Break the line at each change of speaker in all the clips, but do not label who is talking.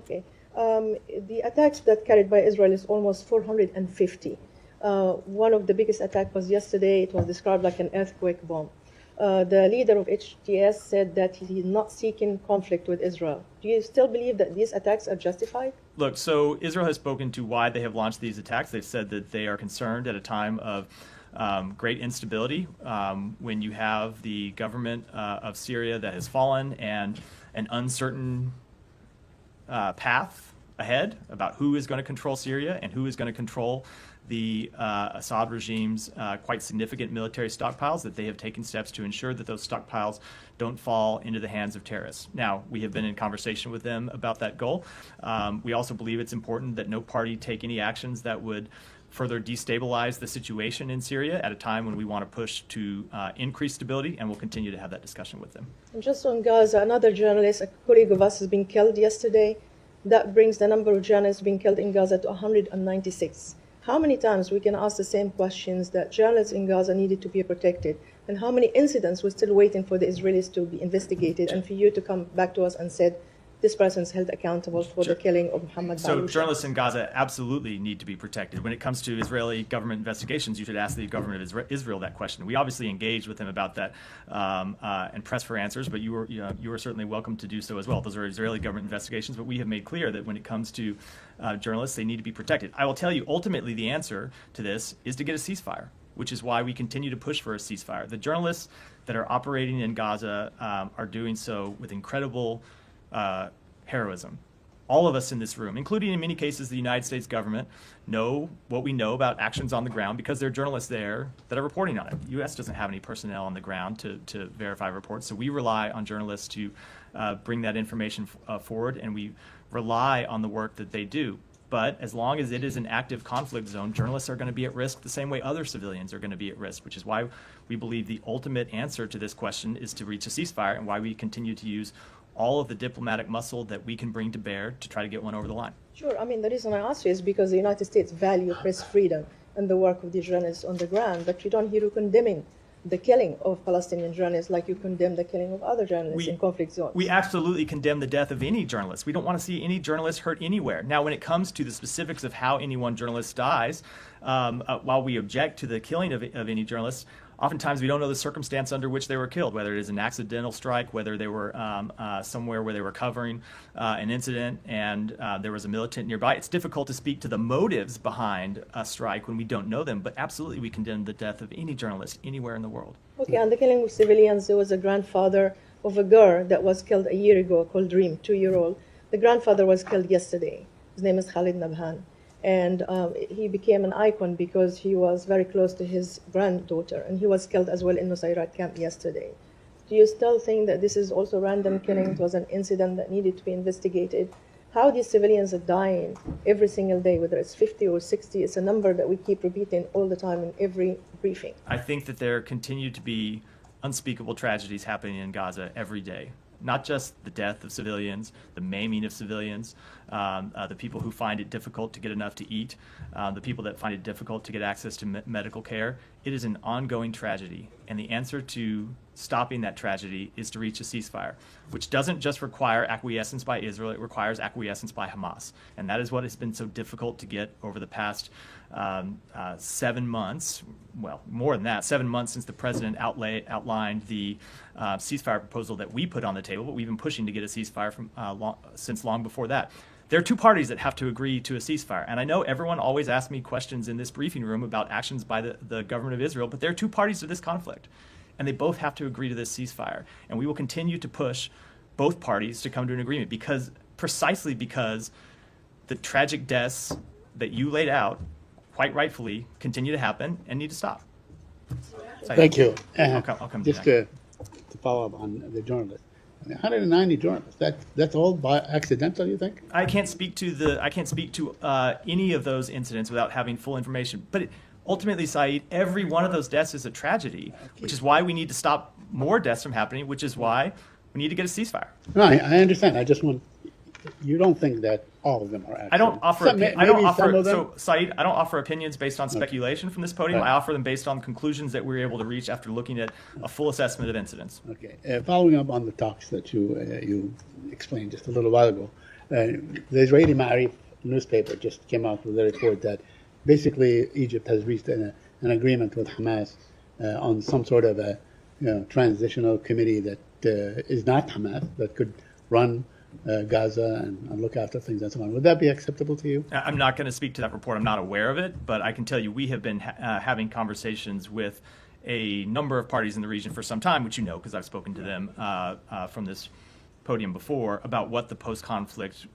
Okay. The attacks that carried by Israel is almost 450. One of the biggest attacks was yesterday. It was described like an earthquake bomb. The leader of HTS said that he's not seeking conflict with Israel. Do you still believe that these attacks are justified?
Look, so Israel has spoken to why they have launched these attacks. They've said that they are concerned at a time of great instability, when you have the government of Syria that has fallen and an uncertain path ahead about who is going to control Syria and who is going to control the Assad regime's quite significant military stockpiles, that they have taken steps to ensure that those stockpiles don't fall into the hands of terrorists. Now, we have been in conversation with them about that goal. We also believe it's important that no party take any actions that would further destabilize the situation in Syria at a time when we want to push to increase stability, and we'll continue to have that discussion with them.
And just on Gaza, another journalist, a colleague of us, has been killed yesterday. That brings the number of journalists being killed in Gaza to 196. How many times we can ask the same questions that journalists in Gaza needed to be protected, and how many incidents we're still waiting for the Israelis to be investigated and for you to come back to us and said, this person's held accountable for the killing of Muhammad
So
Balouch.
journalists in Gaza absolutely need to be protected. When it comes to Israeli government investigations, you should ask the government of Israel that question. We obviously engaged with them about that and pressed for answers, but you were certainly welcome to do so as well. Those are Israeli government investigations, but we have made clear that when it comes to journalists, they need to be protected. I will tell you, ultimately, the answer to this is to get a ceasefire, which is why we continue to push for a ceasefire. The journalists that are operating in Gaza are doing so with incredible heroism. All of us in this room, including in many cases the United States government, know what we know about actions on the ground because there are journalists there that are reporting on it. The U.S. doesn't have any personnel on the ground to verify reports, so we rely on journalists to bring that information forward, and we rely on the work that they do. But as long as it is an active conflict zone, journalists are going to be at risk the same way other civilians are going to be at risk, which is why we believe the ultimate answer to this question is to reach a ceasefire, and why we continue to use all of the diplomatic muscle that we can bring to bear to try to get one over the line.
Sure. I mean, the reason I ask you is because the United States value press freedom and the work of the journalists on the ground, but you don't hear you condemning the killing of Palestinian journalists like you condemn the killing of other journalists in conflict zones.
We absolutely condemn the death of any journalist. We don't want to see any journalist hurt anywhere. Now, when it comes to the specifics of how any one journalist dies, while we object to the killing of any journalist, oftentimes we don't know the circumstance under which they were killed, whether it is an accidental strike, whether they were somewhere where they were covering an incident and there was a militant nearby. It's difficult to speak to the motives behind a strike when we don't know them, but absolutely we condemn the death of any journalist anywhere in the world.
Okay, on the killing of civilians, there was a grandfather of a girl that was killed a year ago called Dream, 2-year-old. The grandfather was killed yesterday. His name is Khalid Nabhan. And he became an icon because he was very close to his granddaughter, and he was killed as well in Nusayrat camp yesterday. Do you still think that this is also random killing? It was an incident that needed to be investigated? How these civilians are dying every single day, whether it's 50 or 60, it's a number that we keep repeating all the time in every briefing.
I think that there continue to be unspeakable tragedies happening in Gaza every day. Not just the death of civilians, the maiming of civilians, the people who find it difficult to get enough to eat, the people that find it difficult to get access to medical care. It is an ongoing tragedy, and the answer to stopping that tragedy is to reach a ceasefire, which doesn't just require acquiescence by Israel, it requires acquiescence by Hamas. And that is what has been so difficult to get over the past 7 months, well, more than that, 7 months since the president outlined the ceasefire proposal that we put on the table, but we've been pushing to get a ceasefire since long before that. There are two parties that have to agree to a ceasefire, and I know everyone always asks me questions in this briefing room about actions by the government of Israel, but there are two parties to this conflict, and they both have to agree to this ceasefire, and we will continue to push both parties to come to an agreement precisely because the tragic deaths that you laid out, quite rightfully, continue to happen and need to stop.
Thank you.
I'll come
just to follow up on the journalists. I mean, 190 journalists. That's all by accidental, you think?
I can't speak to any of those incidents without having full information. But ultimately, Saeed, every one of those deaths is a tragedy, which is why we need to stop more deaths from happening, which is why we need to get a ceasefire.
No, I understand. I just want. You don't think that all of them are accidents?
I don't offer. Saeed, I don't offer opinions based on speculation from this podium.
Right.
I offer them based on conclusions that we were able to reach after looking at a full assessment of incidents.
Okay. Following up on the talks that you explained just a little while ago, the Israeli Ma'arif newspaper just came out with a report that basically Egypt has reached an agreement with Hamas on some sort of a transitional committee that is not Hamas, that could run Gaza and look after things and so on. Would that be acceptable to you?
I'm not going to speak to that report. I'm not aware of it, but I can tell you we have been having conversations with a number of parties in the region for some time, which you know because I've spoken to them from this podium before, about what the post-conflict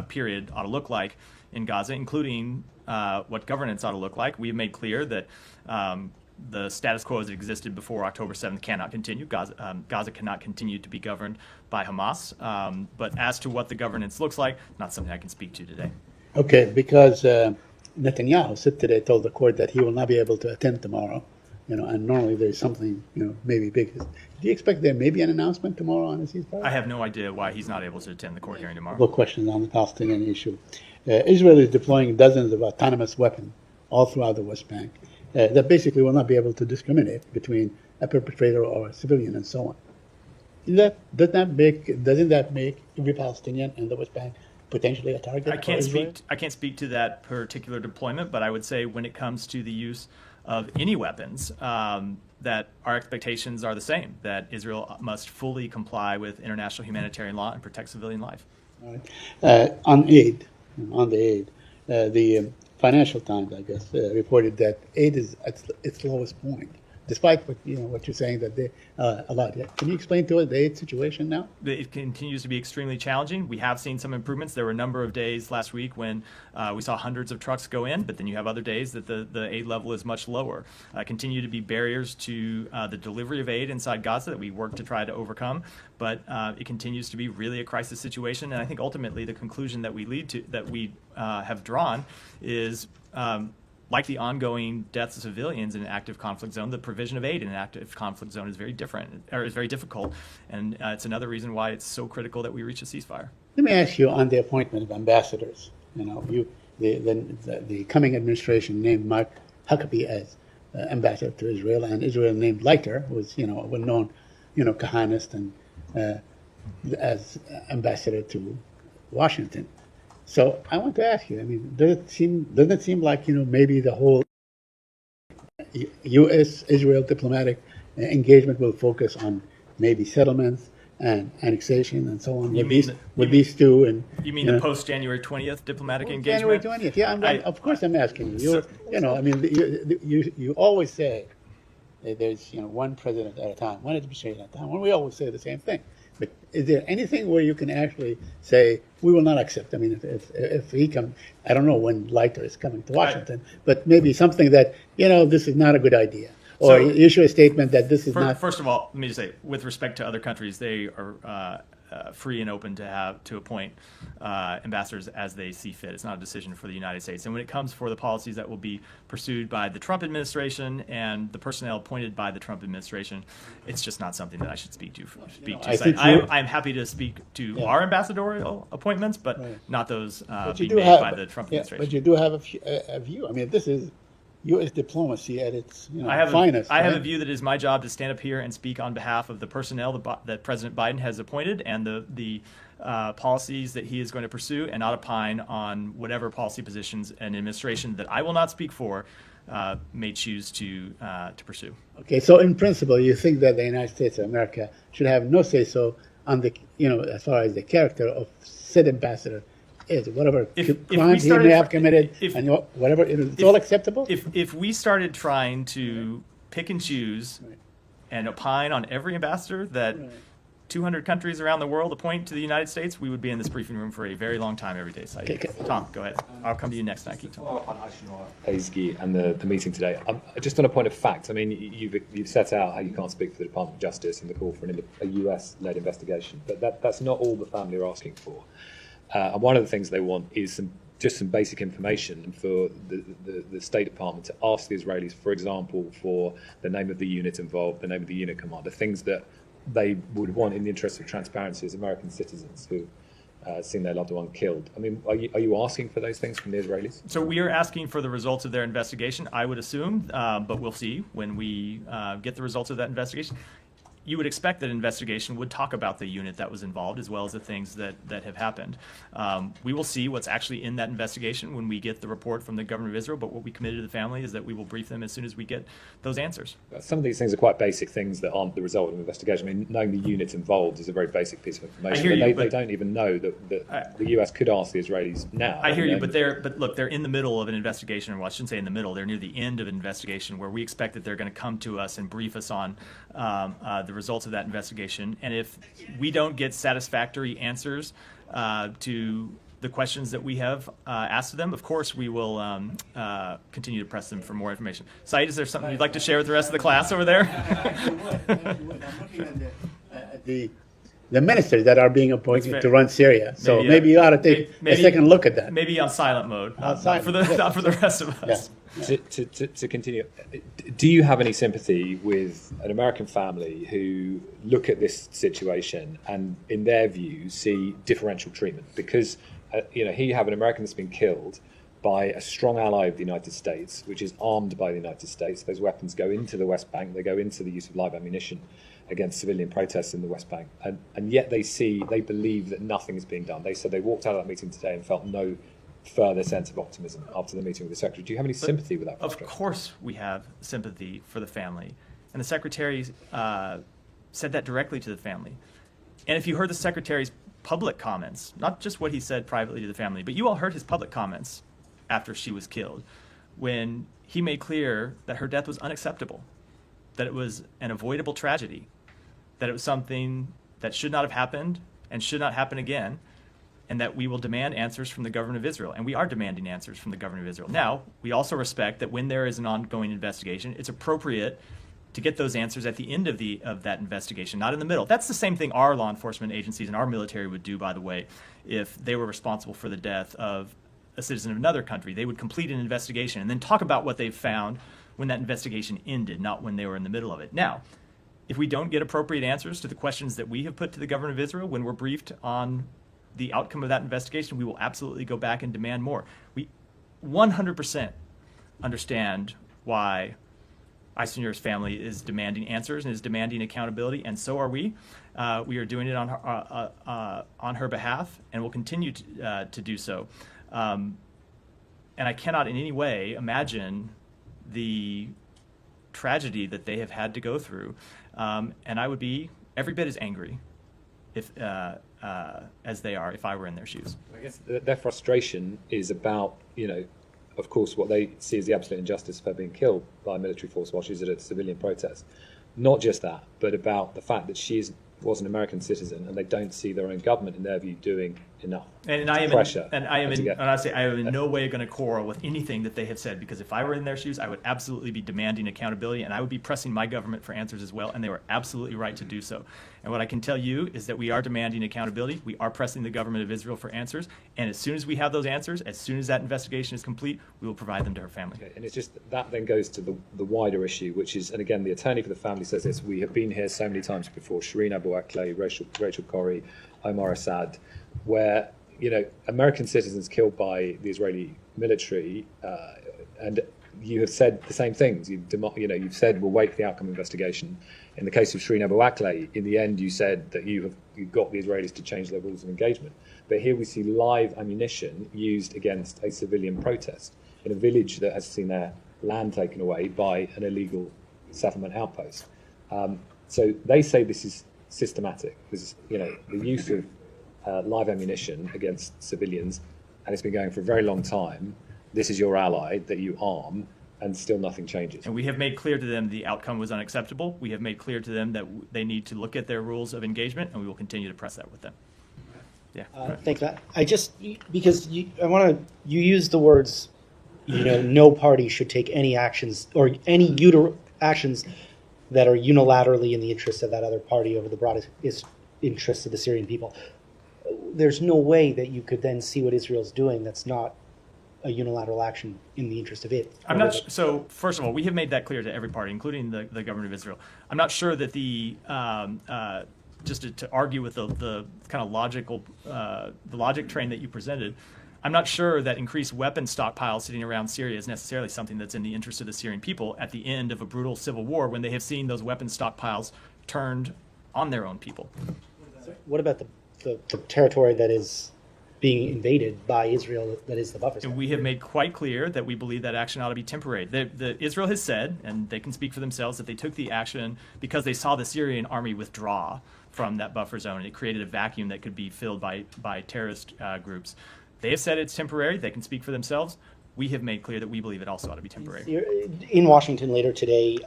period ought to look like in Gaza, including what governance ought to look like. We have made clear that the status quo as it existed before October 7th cannot continue. Gaza cannot continue to be governed by Hamas. But as to what the governance looks like, not something I can speak to today.
Okay, because Netanyahu said today, told the court that he will not be able to attend tomorrow. And normally there's something, maybe big. Do you expect there may be an announcement tomorrow on the ceasefire?
I have no idea why he's not able to attend the court hearing tomorrow.
Couple questions on the Palestinian issue. Israel is deploying dozens of autonomous weapons all throughout the West Bank that basically will not be able to discriminate between a perpetrator or a civilian and so on. Doesn't that make every Palestinian in the West Bank potentially a target?
I can't speak to that particular deployment, but I would say when it comes to the use of any weapons, that our expectations are the same, that Israel must fully comply with international humanitarian law and protect civilian life.
All right. On the aid, the Financial Times, I guess, reported that aid is at its lowest point, despite what you're saying that they a lot. Can you explain to us the aid situation now?
It continues to be extremely challenging. We have seen some improvements. There were a number of days last week when we saw hundreds of trucks go in, but then you have other days that the aid level is much lower. Continue to be barriers to the delivery of aid inside Gaza that we work to try to overcome, but it continues to be really a crisis situation. And I think ultimately the conclusion that we have drawn is like the ongoing deaths of civilians in an active conflict zone, the provision of aid in an active conflict zone is very difficult, and it's another reason why it's so critical that we reach a ceasefire.
Let me ask you on the appointment of ambassadors. The coming administration named Mark Huckabee as ambassador to Israel, and Israel named Leiter, who was a well-known Kahanist, and as ambassador to Washington. So I want to ask you, doesn't it seem like, maybe the whole U.S.-Israel diplomatic engagement will focus on maybe settlements and annexation and so on with these two? And
you mean the post-January 20th diplomatic engagement?
January 20th, yeah. Of course I'm asking you. You always say there's one president at a time, one administration at a time. Well, we always say the same thing. But is there anything where you can actually say, we will not accept? If he comes, I don't know when Leiter is coming to Washington, but maybe something that, this is not a good idea. Or issue a statement that this is not.
First of all, let me just say, with respect to other countries, they are free and open to appoint ambassadors as they see fit. It's not a decision for the United States. And when it comes for the policies that will be pursued by the Trump administration and the personnel appointed by the Trump administration, it's just not something that I should speak to. I'm happy to speak to our ambassadorial appointments, but not those being made by the Trump administration.
But you do have a view. This is U.S. diplomacy at its finest.
I have a view that it is my job to stand up here and speak on behalf of the personnel that President Biden has appointed and the policies that he is going to pursue, and not opine on whatever policy positions an administration that I will not speak for may choose to pursue.
Okay, so in principle, you think that the United States of America should have no say-so on the, as far as the character of said ambassador is, whatever crimes he may have committed, and whatever, it's all acceptable?
If we started trying to pick and choose and opine on every ambassador that 200 countries around the world appoint to the United States, we would be in this briefing room for a very long time every day. Tom, go ahead. I'll come to you next, Nike.
On Ezgi and the meeting today, just on a point of fact, you've set out how you can't speak for the Department of Justice and the call for a US-led investigation, but that's not all the family are asking for. And one of the things they want is some basic information, and for the State Department to ask the Israelis, for example, for the name of the unit involved, the name of the unit commander, things that they would want in the interest of transparency as American citizens who seen their loved one killed. Are you asking for those things from the Israelis?
So we are asking for the results of their investigation, I would assume, but we'll see when we get the results of that investigation. you would expect that an investigation would talk about the unit that was involved as well as the things that have happened. We will see what's actually in that investigation when we get the report from the government of Israel, but what we committed to the family is that we will brief them as soon as we get those answers.
Some of these things are quite basic things that aren't the result of an investigation. I mean, knowing the unit involved is a very basic piece of information.
I hear you,
they don't even know that the US could ask the Israelis now.
I hear you, but look, they're in the middle of an investigation, or well, I shouldn't say in the middle, they're near the end of an investigation where we expect that they're going to come to us and brief us on the results of that investigation. And if we don't get satisfactory answers to the questions that we have asked of them, of course we will continue to press them for more information. Saeed, is there something you'd like to share with the rest of the class over there?
I'm looking at the ministers that are being appointed to run Syria. So maybe you ought to take a second look at that.
Maybe on silent mode, not for the rest of us.
Yeah.
To continue, do you have any sympathy with an American family who look at this situation and, in their view, see differential treatment? Because here you have an American that's been killed by a strong ally of the United States, which is armed by the United States. Those weapons go into the West Bank. They go into the use of live ammunition against civilian protests in the West Bank. And yet they believe that nothing is being done. They said they walked out of that meeting today and felt no further sense of optimism after the meeting with the Secretary. Do you have any sympathy with that?
Of course we have sympathy for the family. And the Secretary said that directly to the family. And if you heard the Secretary's public comments, not just what he said privately to the family, but you all heard his public comments after she was killed, when he made clear that her death was unacceptable, that it was an avoidable tragedy, that it was something that should not have happened and should not happen again, and that we will demand answers from the government of Israel. And we are demanding answers from the government of Israel. Now, we also respect that when there is an ongoing investigation, it's appropriate to get those answers at the end of that investigation, not in the middle. That's the same thing our law enforcement agencies and our military would do, by the way, if they were responsible for the death of a citizen of another country. They would complete an investigation and then talk about what they found when that investigation ended, not when they were in the middle of it. Now, if we don't get appropriate answers to the questions that we have put to the government of Israel when we're briefed on the outcome of that investigation, we will absolutely go back and demand more. We 100% understand why Aysenur's family is demanding answers and is demanding accountability, and so are we. We are doing it on her behalf, and will continue to do so. And I cannot in any way imagine the tragedy that they have had to go through, and I would be every bit as angry as they are if I were in their shoes.
I guess their frustration is about, of course, what they see as the absolute injustice of her being killed by a military force while she's at a civilian protest. Not just that, but about the fact that she was an American citizen, and they don't see their own government, in their view, doing enough. I am in no way going to quarrel with anything that they have said, because if I were in their shoes, I would absolutely be demanding accountability, and I would be pressing my government for answers as well, and they were absolutely right to do so. And what I can tell you is that we are demanding accountability. We are pressing the government of Israel for answers, and as soon as we have those answers, as soon as that investigation is complete, we will provide them to her family. Okay, and it's just that then goes to the wider issue, which is, and again, the attorney for the family says this: we have been here so many times before, Shireen Abu Akleh, Rachel Corrie, Omar Assad, where American citizens killed by the Israeli military, and you have said the same things. You've said we'll wait for the outcome of the investigation. In the case of Shireen Abu Akleh, in the end, you said that you got the Israelis to change their rules of engagement. But here we see live ammunition used against a civilian protest in a village that has seen their land taken away by an illegal settlement outpost. So they say this is systematic. This is, the use of live ammunition against civilians, and it's been going for a very long time. This is your ally that you arm, and still nothing changes.
And we have made clear to them the outcome was unacceptable. We have made clear to them that they need to look at their rules of engagement, and we will continue to press that with them. Yeah.
Thanks, Matt. Because you used the words, no party should take any actions or any actions that are unilaterally in the interest of that other party over the broadest interests of the Syrian people. There's no way that you could then see what Israel's doing that's not a unilateral action in the interest of it.
So first of all, we have made that clear to every party, including the government of Israel. I'm not sure that just to argue with the kind of the logic train that you presented, I'm not sure that increased weapon stockpiles sitting around Syria is necessarily something that's in the interest of the Syrian people at the end of a brutal civil war, when they have seen those weapon stockpiles turned on their own people.
What about the territory that is being invaded by Israel, that is the buffer zone?
And we have made quite clear that we believe that action ought to be temporary. Israel has said, and they can speak for themselves, that they took the action because they saw the Syrian army withdraw from that buffer zone, and it created a vacuum that could be filled by terrorist groups. They have said it's temporary. They can speak for themselves. We have made clear that we believe it also ought to be temporary.
In Washington later today,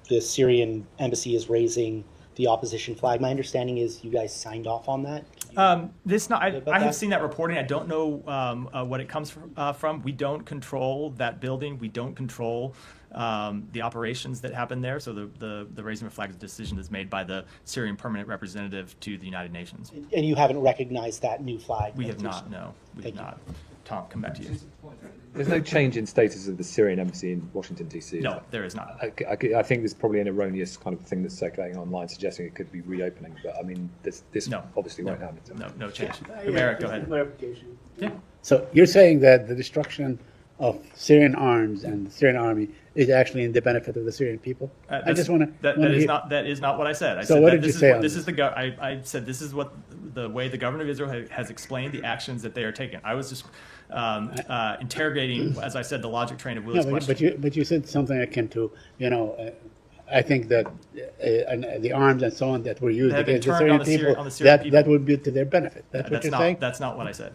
the Syrian embassy is raising the opposition flag. My understanding is you guys signed off on that.
I have seen that reporting. I don't know what it comes from. We don't control that building. We don't control the operations that happen there. So the raising of flags decision is made by the Syrian permanent representative to the United Nations.
And you haven't recognized that new flag?
We have not. No, we have not. Tom, come back to you.
There's no change in status of the Syrian embassy in Washington, D.C.
No, there is not.
I think there's probably an erroneous kind of thing that's circulating online suggesting it could be reopening. But I mean, this obviously won't happen.
No change. Eric, go ahead.
Clarification.
Yeah.
So you're saying that the destruction of Syrian arms and the Syrian army is actually in the benefit of the Syrian people? I just want to.
That is not what I said.
What did you say?
I said this is what the way the government of Israel has explained the actions that they are taking. I was just interrogating, as I said, the logic train of Will's question.
But you said something akin to, I think that the arms and so on that were used against the Syrian people, that would be to their benefit. That's what you're saying?
That's not what I said.